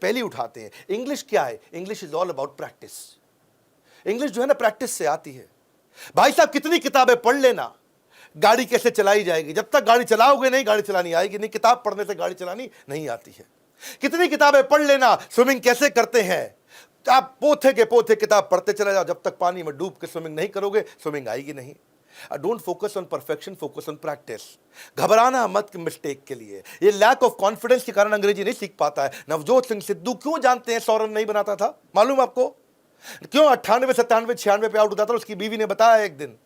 पहली उठाते हैं। इंग्लिश क्या है? English is all about practice. English जो है ना प्रैक्टिस से आती है। भाई साहब कितनी किताबें पढ़ लेना, गाड़ी कैसे चलाई जाएगी, जब तक गाड़ी चलाओगे नहीं गाड़ी चलानी आएगी नहीं। किताब पढ़ने से गाड़ी चलानी नहीं आती है। कितनी किताबें पढ़ लेना, स्विमिंग कैसे करते हैं, आप पोथे के पोथे किताब पढ़ते चले जाओ, जब तक पानी में डूब के स्विमिंग नहीं करोगे स्विमिंग आएगी नहीं। Don't focus on perfection, focus on practice. घबराना मत मिस्टेक के लिए। ये लैक ऑफ कॉन्फिडेंस के कारण अंग्रेजी नहीं सीख पाता है। नवजोत सिंह सिद्धू क्यों जानते हैं 100 रन नहीं बनाता था, मालूम आपको क्यों? 98 97 96 पे आउट होता था। उसकी बीवी ने बताया एक दिन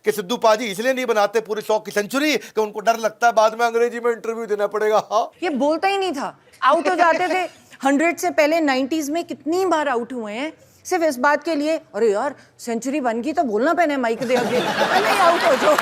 कि सिद्धू पाजी इसलिए नहीं बनाते पूरे 100 की सेंचुरी कि उनको डर लगता है बाद में अंग्रेजी में इंटरव्यू देना पड़ेगा। हाँ, ये बोलता ही नहीं था, आउट हो जाते थे। 100 से पहले 90s में कितनी बार आउट हुए हैं सिर्फ इस बात के लिए, अरे यार सेंचुरी बन गई तो बोलना पहने माइक दे आगे, नहीं आउट हो जाओ।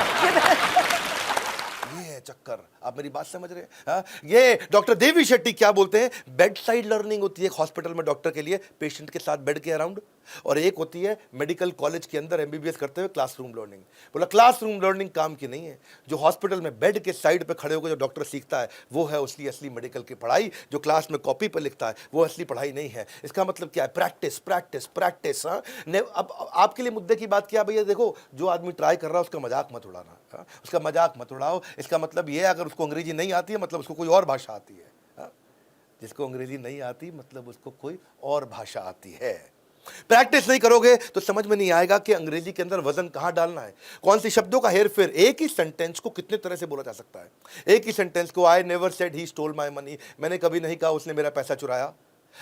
ये है चक्कर। आप मेरी बात समझ रहे हैं? हाँ? ये डॉक्टर देवी शेट्टी क्या बोलते हैं, बेड साइड लर्निंग होती है हॉस्पिटल में डॉक्टर के लिए पेशेंट के साथ बेड के अराउंड, और एक होती है मेडिकल कॉलेज के अंदर एमबीबीएस करते हुए क्लासरूम लर्निंग। बोला क्लासरूम लर्निंग काम की नहीं है। जो हॉस्पिटल में बेड के साइड पे खड़े होकर जो डॉक्टर सीखता है वो है उसकी असली मेडिकल की पढ़ाई। जो क्लास में कॉपी पर लिखता है वो असली पढ़ाई नहीं है। इसका मतलब क्या है? Practice practice practice. हाँ, अब आपके लिए मुद्दे की बात क्या भैया, देखो जो आदमी ट्राई कर रहा है उसका मजाक मत उड़ाना। हाँ? उसका मजाक मत उड़ाओ। इसका मतलब ये है अगर उसको अंग्रेजी नहीं आती है मतलब उसको कोई और भाषा आती है। हाँ? जिसको अंग्रेजी नहीं आती मतलब उसको कोई और भाषा आती है। प्रैक्टिस नहीं करोगे तो समझ में नहीं आएगा कि अंग्रेजी के अंदर वजन कहां डालना है, कौन सी शब्दों का हेर फेर। एक ही सेंटेंस को कितने तरह से बोला जा सकता है। एक ही सेंटेंस को I never said he stole my money, मैंने कभी नहीं कहा उसने मेरा पैसा चुराया।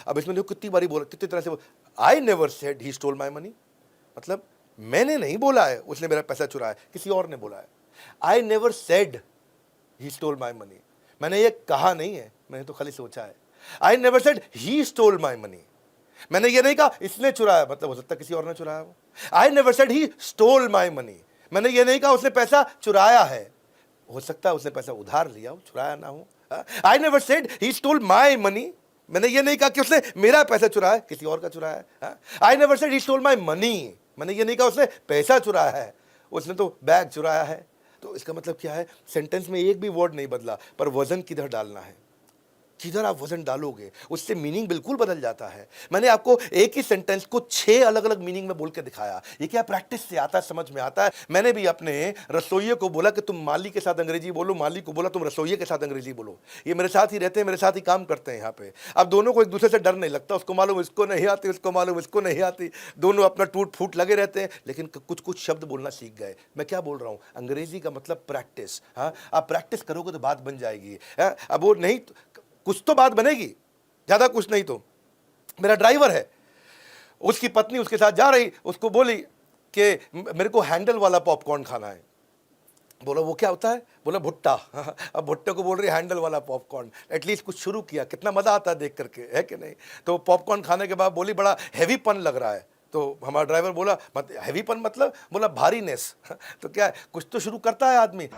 अब इसमें देखो कितनी बारी बोला, कितनी तरह से बोला। I never said he stole my money मतलब मैंने नहीं बोला है उसने मेरा पैसा चुराया, किसी और ने बोला है। I never said he stole my money, मैंने ये कहा नहीं है, मैंने तो खाली सोचा है। I never said he stole my money, मैंने ये नहीं कहा इसने चुराया, मतलब हो सकता है किसी और ने चुराया हो। I never said he stole my money, मैंने ये नहीं कहा उसने पैसा चुराया है, हो सकता है उसने पैसा उधार लिया हो, चुराया ना हो। I never said he stole my money, मैंने ये नहीं कहा कि उसने मेरा पैसा चुराया है, किसी और का चुराया है। I never said he stole my money, मैंने ये नहीं कहा उसने पैसा चुराया है, उसने तो बैग चुराया है। तो इसका मतलब क्या है? सेंटेंस में एक भी वर्ड नहीं बदला पर वजन किधर डालना है, किधर आप वजन डालोगे उससे मीनिंग बिल्कुल बदल जाता है। मैंने आपको एक ही सेंटेंस को 6 अलग अलग मीनिंग में बोल के दिखाया। ये क्या प्रैक्टिस से आता है, समझ में आता है। मैंने भी अपने रसोइये को बोला कि तुम माली के साथ अंग्रेजी बोलो, माली को बोला तुम रसोइये के साथ अंग्रेजी बोलो। ये मेरे साथ ही रहते हैं, मेरे साथ ही काम करते हैं यहाँ पे। अब दोनों को एक दूसरे से डर नहीं लगता, उसको मालूम इसको नहीं आती, उसको मालूम इसको नहीं आती, दोनों अपना टूट फूट लगे रहते हैं, लेकिन कुछ कुछ शब्द बोलना सीख गए। मैं क्या बोल रहा हूँ, अंग्रेजी का मतलब प्रैक्टिस। हाँ, आप प्रैक्टिस करोगे तो बात बन जाएगी। अब वो नहीं, कुछ तो बात बनेगी, ज्यादा कुछ नहीं। तो मेरा ड्राइवर है, उसकी पत्नी उसके साथ जा रही, उसको बोली कि मेरे को हैंडल वाला पॉपकॉर्न खाना है। बोला वो क्या होता है? बोला भुट्टा। अब भुट्टे को बोल रही हैंडल वाला पॉपकॉर्न। एटलीस्ट कुछ शुरू किया, कितना मजा आता है देख करके, है कि नहीं? तो पॉपकॉर्न खाने के बाद बोली बड़ा हैवीपन लग रहा है। तो हमारा ड्राइवर बोला हैवीपन मतलब? बोला भारीनेस। तो क्या है, कुछ तो शुरू करता है आदमी।